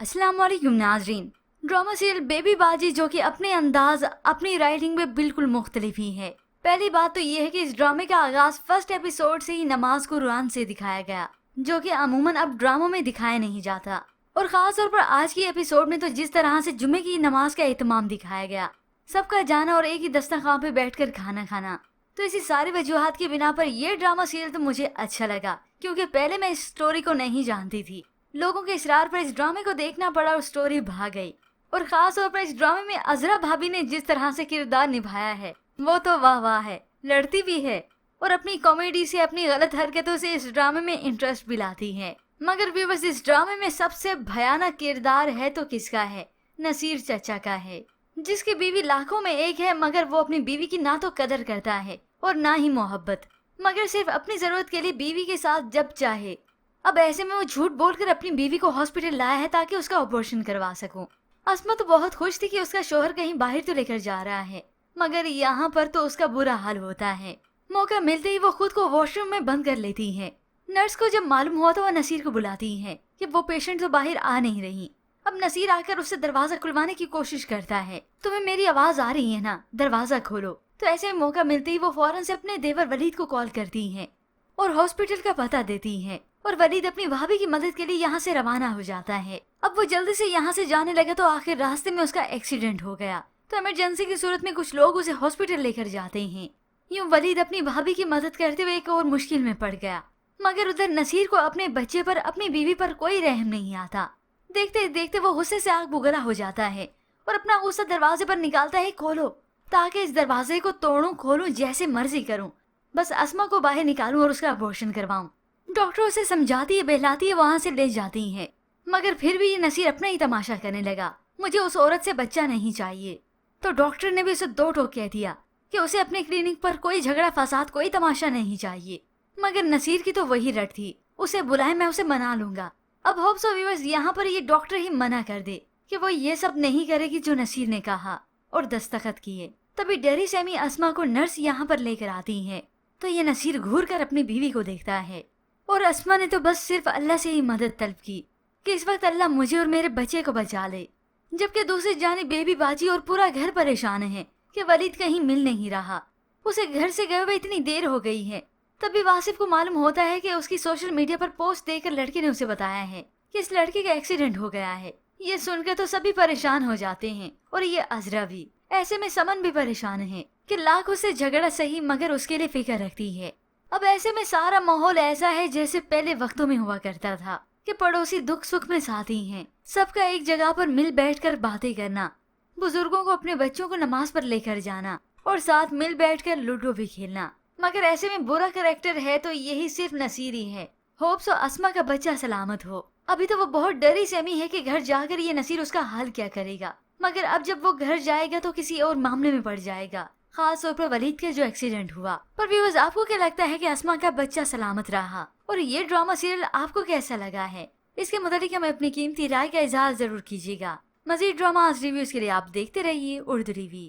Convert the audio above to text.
अस्सलाम वालेकुम नाजरीन। ड्रामा सीरियल बेबी बाजी जो कि अपने अंदाज अपनी राइटिंग में बिल्कुल मुख्तलिफ ही है। पहली बात तो ये है कि इस ड्रामे का आगाज फर्स्ट एपिसोड से ही नमाज कुरान से दिखाया गया, जो कि अमूमन अब ड्रामों में दिखाया नहीं जाता। और खास तौर पर आज की एपिसोड में तो जिस तरह से जुम्मे की नमाज का एहतमाम दिखाया गया, सबका जाना और एक ही दस्तरखान पे बैठकर खाना खाना, तो इसी सारी वजूहात की बिना पर यह ड्रामा सीरियल तो मुझे अच्छा लगा, क्योंकि पहले मैं इस स्टोरी को नहीं जानती थी। लोगों के इसरार पर इस ड्रामे को देखना पड़ा और स्टोरी भाग गई। और खास तौर पर इस ड्रामे में अजरा भाभी ने जिस तरह से किरदार निभाया है वो तो वाह वाह है। लड़ती भी है और अपनी कॉमेडी से, अपनी गलत हरकतों से इस ड्रामे में इंटरेस्ट भी लाती है। मगर व्यूअर्स, इस ड्रामे में सबसे भयानक किरदार है तो किसका है? नसीर चचा का है, जिसकी बीवी लाखों में एक है, मगर वो अपनी बीवी की ना तो कदर करता है और ना ही मोहब्बत, मगर सिर्फ अपनी जरूरत के लिए बीवी के साथ जब चाहे। अब ऐसे में वो झूठ बोलकर अपनी बीवी को हॉस्पिटल लाया है ताकि उसका ऑपरेशन करवा सकूं। अस्मा तो बहुत खुश थी कि उसका शोहर कहीं बाहर तो लेकर जा रहा है, मगर यहाँ पर तो उसका बुरा हाल होता है। मौका मिलते ही वो खुद को वॉशरूम में बंद कर लेती है। नर्स को जब मालूम हुआ तो वह नसीर को बुलाती है कि वो पेशेंट तो बाहर आ नहीं रही। अब नसीर आकर उससे दरवाजा खुलवाने की कोशिश करता है। तुम्हें मेरी आवाज आ रही है ना, दरवाजा खोलो। तो ऐसे में मौका मिलते ही वो फौरन से अपने देवर वलीद को कॉल करती है और हॉस्पिटल का पता देती है। और वलीद अपनी भाभी की मदद के लिए यहाँ से रवाना हो जाता है। अब वो जल्दी से यहाँ से जाने लगा तो आखिर रास्ते में उसका एक्सीडेंट हो गया। तो इमरजेंसी की सूरत में कुछ लोग उसे हॉस्पिटल लेकर जाते हैं। यूं वलीद अपनी भाभी की मदद करते हुए एक और मुश्किल में पड़ गया। मगर उधर नसीर को अपने बच्चे पर, अपनी बीवी पर कोई रहम नहीं आता। देखते देखते वो गुस्से से आग बुगला हो जाता है और अपना गुस्सा दरवाजे पर निकालता है, खोलो, ताकि इस दरवाजे को तोड़ूं खोलूं जैसे मर्जी करूं, बस अस्मा को बाहर निकालूं और उसका अबॉर्शन करवाऊं। डॉक्टर उसे समझाती है, बहलाती है, वहाँ से ले जाती है, मगर फिर भी ये नसीर अपना ही तमाशा करने लगा। मुझे उस औरत से बच्चा नहीं चाहिए। तो डॉक्टर ने भी उसे दो टोक कह दिया कि उसे अपने क्लिनिक पर कोई झगड़ा फसाद, कोई तमाशा नहीं चाहिए। मगर नसीर की तो वही रट थी, उसे बुलाए, मैं उसे मना लूंगा। अब होप सो व्यूअर्स, यहाँ पर ये डॉक्टर ही मना कर दे कि वो ये सब नहीं करेगी जो नसीर ने कहा, और दस्तखत किए। तभी डरी सहमी अस्मा को नर्स यहाँ पर लेकर आती है। तो ये नसीर घूर कर अपनी बीवी को देखता है और अस्मा ने तो बस सिर्फ अल्लाह से ही मदद तलब की कि इस वक्त अल्लाह मुझे और मेरे बच्चे को बचा ले। जबकि दूसरी जानिब बेबी बाजी और पूरा घर परेशान है कि वलीद कहीं मिल नहीं रहा। उसे घर से गए हुए इतनी देर हो गई है। तभी वासिफ को मालूम होता है कि उसकी सोशल मीडिया पर पोस्ट देखकर लड़के ने उसे बताया है कि इस लड़के का एक्सीडेंट हो गया है। ये सुनकर तो सभी परेशान हो जाते हैं और ये अजरा भी। ऐसे में समन भी परेशान है कि लाख उससे झगड़ा सही, मगर उसके लिए फिक्र रखती है। अब ऐसे में सारा माहौल ऐसा है जैसे पहले वक्तों में हुआ करता था कि पड़ोसी दुख सुख में साथी हैं। सबका एक जगह पर मिल बैठकर बातें करना, बुजुर्गों को अपने बच्चों को नमाज पर लेकर जाना और साथ मिल बैठकर लूडो भी खेलना। मगर ऐसे में बुरा कैरेक्टर है तो यही सिर्फ नसीर ही है। होप सो अस्मा का बच्चा सलामत हो। अभी तो वो बहुत डरी सहमी है कि घर जाकर ये नसीर उसका हाल क्या करेगा, मगर अब जब वो घर जाएगा तो किसी और मामले में पड़ जाएगा, खास तौर पर वलीद का जो एक्सीडेंट हुआ। पर व्यूअर्स, आपको क्या लगता है कि अस्मा का बच्चा सलामत रहा? और ये ड्रामा सीरियल आपको कैसा लगा है? इसके मुताबिक हमें अपनी कीमती राय का इजहार जरूर कीजिएगा। मजीद ड्रामा रिव्यूज के लिए आप देखते रहिए उर्दू रिव्यू।